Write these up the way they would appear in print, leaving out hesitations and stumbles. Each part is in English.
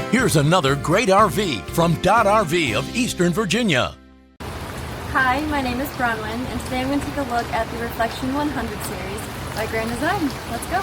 Here's another great RV from Dodd RV of Eastern Virginia. Hi, my name is Bronwyn, and today I'm going to take a look at the Reflection 100 series by Grand Design. Let's go!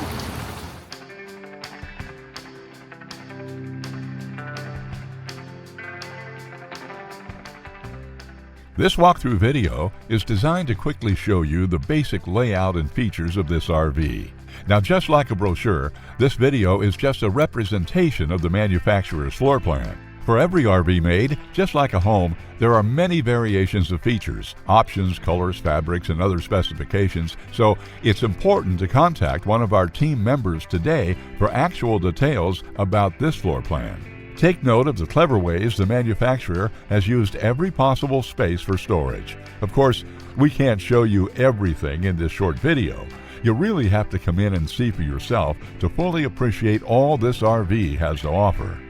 This walkthrough video is designed to quickly show you the basic layout and features of this RV. Now, just like a brochure, this video is just a representation of the manufacturer's floor plan. For every RV made, just like a home, there are many variations of features, options, colors, fabrics, and other specifications, so it's important to contact one of our team members today for actual details about this floor plan. Take note of the clever ways the manufacturer has used every possible space for storage. Of course, we can't show you everything in this short video. You really have to come in and see for yourself to fully appreciate all this RV has to offer.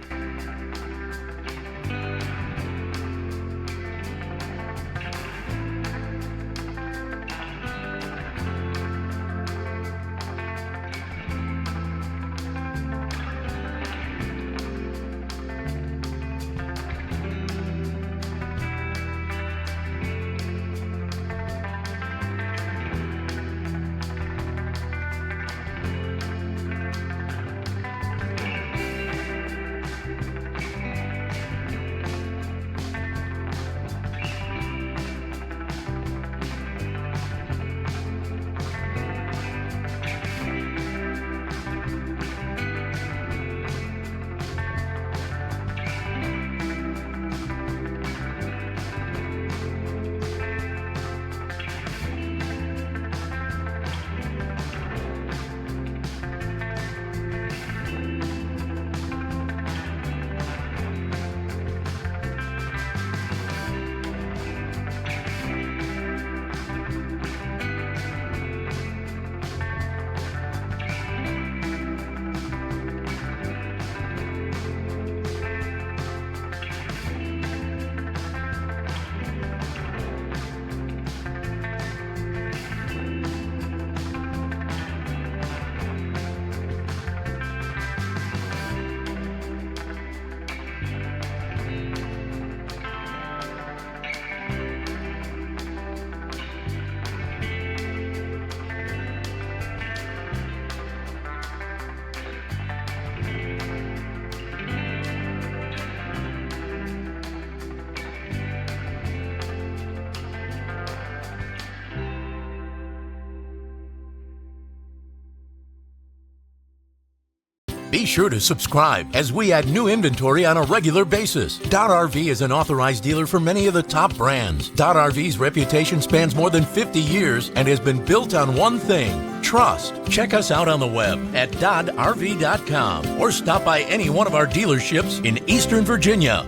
Be sure to subscribe as we add new inventory on a regular basis. Dodd RV is an authorized dealer for many of the top brands. Dodd RV's reputation spans more than 50 years and has been built on one thing: trust. Check us out on the web at doddrv.com or stop by any one of our dealerships in Eastern Virginia.